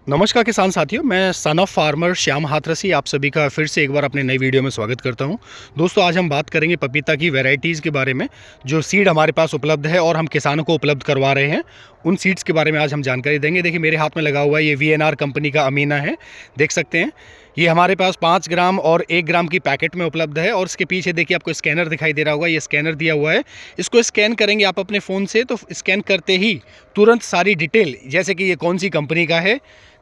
नमस्कार किसान साथियों, मैं son of farmer Shyam Hathrasi आप सभी का फिर से एक बार अपने नई वीडियो में स्वागत करता हूं। दोस्तों, आज हम बात करेंगे पपीता की वैरायटीज़ के बारे में, जो सीड हमारे पास उपलब्ध है और हम किसानों को उपलब्ध करवा रहे हैं। उन सीड्स के बारे में आज हम जानकारी देंगे। देखिए, मेरे हाथ में लगा हुआ है, ये VNR कंपनी का अमीना है, देख सकते हैं। ये हमारे पास 5 ग्राम और 1 ग्राम की पैकेट में उपलब्ध है। और इसके पीछे देखिए, आपको स्कैनर दिखाई दे रहा होगा, ये स्कैनर दिया हुआ है। इसको स्कैन करेंगे आप अपने फ़ोन से, तो स्कैन करते ही तुरंत सारी डिटेल, जैसे कि ये कौन सी कंपनी का है,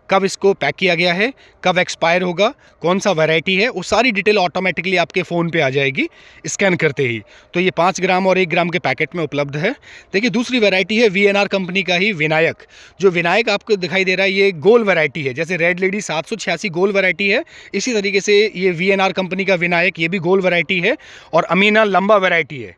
कब इसको पैक किया गया है, कब एक्सपायर होगा, कौन सा वैरायटी है, वो सारी डिटेल ऑटोमेटिकली आपके फ़ोन पे आ जाएगी स्कैन करते ही। तो ये 5 ग्राम और 1 ग्राम के पैकेट में उपलब्ध है। देखिए, दूसरी वैरायटी है VNR कंपनी का ही विनायक। जो विनायक आपको दिखाई दे रहा है, ये गोल वैरायटी है। जैसे रेड लेडी 786 गोल वैरायटी है, इसी तरीके से ये VNR कंपनी का विनायक, ये भी गोल वैरायटी है। और अमीना लंबा वैरायटी है।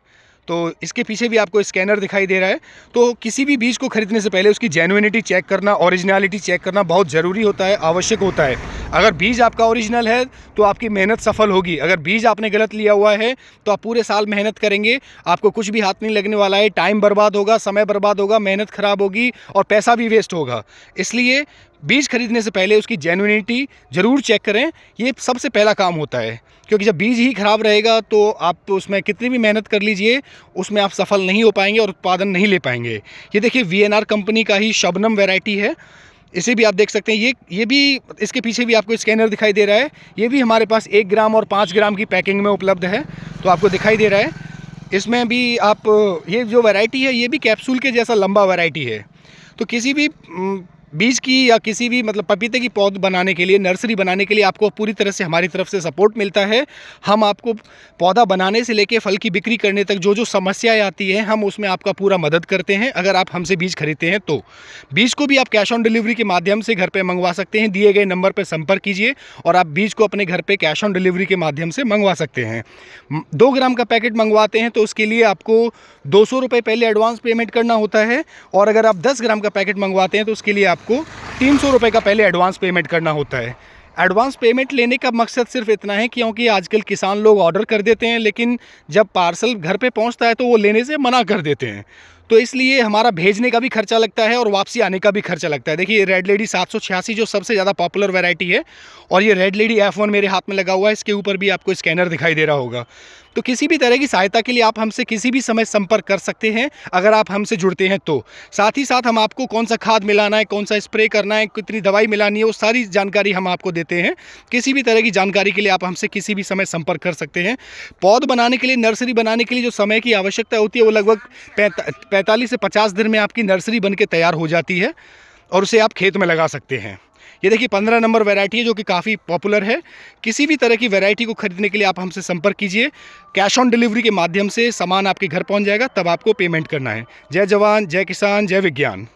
तो इसके पीछे भी आपको स्कैनर दिखाई दे रहा है। तो किसी भी बीज को खरीदने से पहले उसकी जेन्युइनिटी चेक करना, ओरिजिनलिटी चेक करना बहुत ज़रूरी होता है, आवश्यक होता है। अगर बीज आपका ओरिजिनल है तो आपकी मेहनत सफल होगी। अगर बीज आपने गलत लिया हुआ है तो आप पूरे साल मेहनत करेंगे, आपको कुछ भी हाथ नहीं लगने वाला है, टाइम बर्बाद होगा, समय बर्बाद होगा, मेहनत ख़राब होगी और पैसा भी वेस्ट होगा। इसलिए बीज खरीदने से पहले उसकी जेन्युइनिटी ज़रूर चेक करें। ये सबसे पहला काम होता है, क्योंकि जब बीज ही ख़राब रहेगा तो आप उसमें कितनी भी मेहनत कर लीजिए, उसमें आप सफल नहीं हो पाएंगे और उत्पादन नहीं ले पाएंगे। ये देखिए, VNR कंपनी का ही शबनम वैरायटी है, इसे भी आप देख सकते हैं। ये भी, इसके पीछे भी आपको स्कैनर दिखाई दे रहा है। ये भी हमारे पास 1 ग्राम और 5 ग्राम की पैकिंग में उपलब्ध है, तो आपको दिखाई दे रहा है। इसमें भी आप, ये जो वैरायटी है, ये भी कैप्सूल के जैसा लंबा वैरायटी है। तो किसी भी बीज की या किसी भी मतलब पपीते की पौध बनाने के लिए, नर्सरी बनाने के लिए आपको पूरी तरह से हमारी तरफ से सपोर्ट मिलता है। हम आपको पौधा बनाने से लेके फल की बिक्री करने तक जो जो समस्याएं आती हैं, हम उसमें आपका पूरा मदद करते हैं। अगर आप हमसे बीज खरीदते हैं तो बीज को भी आप कैश ऑन डिलीवरी के माध्यम से घर पर मंगवा सकते हैं। दिए गए नंबर पर संपर्क कीजिए और आप बीज को अपने घर पर कैश ऑन डिलीवरी के माध्यम से मंगवा सकते हैं। 2 ग्राम का पैकेट मंगवाते हैं तो उसके लिए आपको 200 रुपये पहले एडवांस पेमेंट करना होता है। और अगर आप 10 ग्राम का पैकेट मंगवाते हैं तो उसके लिए आपको 300 रुपये का पहले एडवांस पेमेंट करना होता है। एडवांस पेमेंट लेने का मकसद सिर्फ इतना है, क्योंकि आजकल किसान लोग ऑर्डर कर देते हैं, लेकिन जब पार्सल घर पे पहुंचता है तो वो लेने से मना कर देते हैं। तो इसलिए हमारा भेजने का भी खर्चा लगता है और वापसी आने का भी खर्चा लगता है। देखिए, ये रेड लेडी 786 जो सबसे ज़्यादा पॉपुलर वैरायटी है, और ये रेड लेडी F1 मेरे हाथ में लगा हुआ है, इसके ऊपर भी आपको स्कैनर दिखाई दे रहा होगा। तो किसी भी तरह की सहायता के लिए आप हमसे किसी भी समय संपर्क कर सकते हैं, अगर आप हमसे जुड़ते हैं तो। साथ ही साथ हम आपको कौन सा खाद मिलाना है, कौन सा स्प्रे करना है, कितनी दवाई मिलानी है, वो सारी जानकारी हम आपको देते हैं। किसी भी तरह की जानकारी के लिए आप हमसे किसी भी समय संपर्क कर सकते हैं। पौध बनाने के लिए, नर्सरी बनाने के लिए जो समय की आवश्यकता होती है, वो लगभग 45 से 50 दिन में आपकी नर्सरी बन के तैयार हो जाती है और उसे आप खेत में लगा सकते हैं। ये देखिए, 15 नंबर वैरायटी है, जो कि काफ़ी पॉपुलर है। किसी भी तरह की वैरायटी को खरीदने के लिए आप हमसे संपर्क कीजिए। कैश ऑन डिलीवरी के माध्यम से सामान आपके घर पहुंच जाएगा, तब आपको पेमेंट करना है। जय जवान, जय किसान, जय विज्ञान।